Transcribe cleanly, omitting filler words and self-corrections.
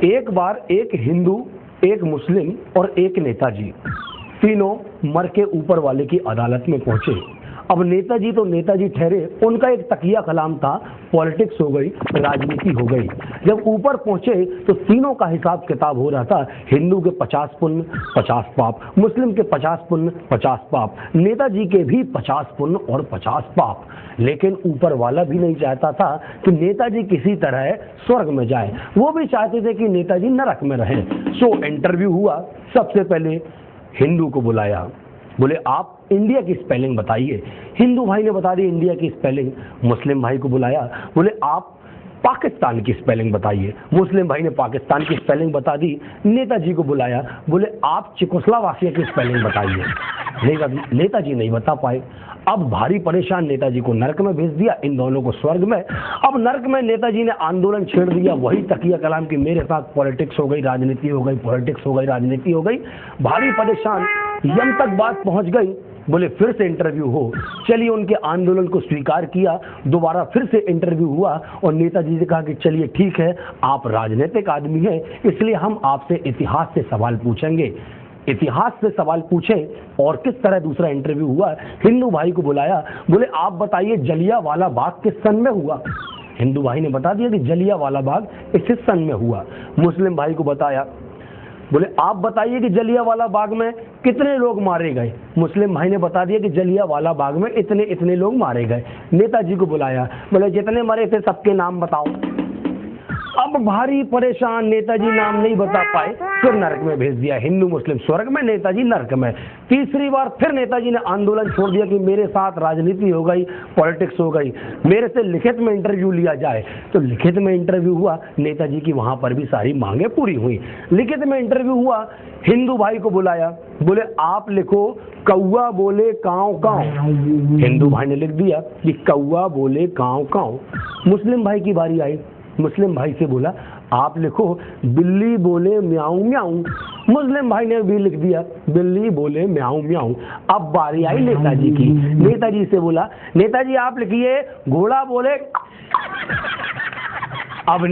एक बार एक हिंदू, एक मुस्लिम और एक नेताजी, तीनों मर के ऊपर वाले की अदालत में पहुंचे। अब नेताजी तो नेताजी ठहरे, उनका एक तकिया कलाम था, पॉलिटिक्स हो गई, राजनीति हो गई। जब ऊपर पहुंचे तो तीनों का हिसाब किताब हो रहा था, हिंदू के 50 पुण्य 50 पाप, मुस्लिम के 50 पुण्य 50 पाप, नेताजी के भी 50 पुण्य और 50 पाप। लेकिन ऊपर वाला भी नहीं चाहता था कि नेताजी किसी तरह स्वर्ग में जाए, वो भी चाहते थे कि नेताजी नरक में रहे। सो इंटरव्यू हुआ। सबसे पहले हिंदू को बुलाया, बोले आप इंडिया की स्पेलिंग बताइए। हिंदू भाई ने बता दी इंडिया की स्पेलिंग। मुस्लिम भाई को बुलाया, बोले आप पाकिस्तान की स्पेलिंग बताइए। मुस्लिम भाई ने पाकिस्तान की स्पेलिंग बता दी। नेताजी को बुलाया, बोले आप चेकोस्लोवाकिया की स्पेलिंग बताइए। नेताजी नहीं बता पाए। अब भारी परेशान नेताजी को नरक में भेज दिया, इन दोनों को स्वर्ग में। अब नरक में नेताजी ने आंदोलन छेड़ दिया, वही तकिया कलाम की मेरे साथ पॉलिटिक्स हो गई, राजनीति हो गई, पॉलिटिक्स हो गई, राजनीति हो गई। भारी परेशान, यम तक बात पहुंच गई। बोले फिर से इंटरव्यू हो। चलिए उनके आंदोलन को स्वीकार किया, दोबारा फिर से इंटरव्यू हुआ और नेताजी ने कहा कि चलिए ठीक है, आप राजनीतिक आदमी हैं, इसलिए हम आपसे इतिहास से सवाल पूछेंगे। इतिहास से सवाल पूछे और किस तरह दूसरा इंटरव्यू हुआ। हिंदू भाई को बुलाया, बोले आप बताइए जलियांवाला बाग किस सन में हुआ। हिंदू भाई ने बता दिया कि जलियांवाला बाग इस सन में हुआ। मुस्लिम भाई को बताया, बोले आप बताइए कि जलियांवाला बाग में कितने लोग मारे गए। मुस्लिम भाई ने बता दिया कि जलियांवाला बाग में इतने इतने लोग मारे गए। नेताजी को बुलाया, बोले जितने मरे थे सबके नाम बताओ। अब भारी परेशान, नेताजी नाम नहीं बता पाए, फिर नरक में भेज दिया। हिंदू मुस्लिम स्वर्ग में, नेताजी नरक में। तीसरी बार फिर नेताजी ने आंदोलन छोड़ दिया कि मेरे साथ राजनीति हो गई, पॉलिटिक्स हो गई, मेरे से लिखित में इंटरव्यू लिया जाए। तो लिखित में इंटरव्यू हुआ, नेताजी की वहां पर भी सारी मांगे पूरी हुई। लिखित में इंटरव्यू हुआ, हिंदू भाई को बुलाया, बोले आप लिखो कौआ बोले काव काव। हिंदू भाई ने लिख दिया कि कौआ बोले काव काव। मुस्लिम भाई की बारी आई। मुस्लिम भाई से बोला आप लिखो बिल्ली बोले म्याऊं म्याऊं। मुस्लिम भाई ने भी लिख दिया बिल्ली बोले म्याऊं म्याऊं। अब बारी आई नेताजी की। नेताजी से बोला नेताजी आप लिखिए घोड़ा बोले। अब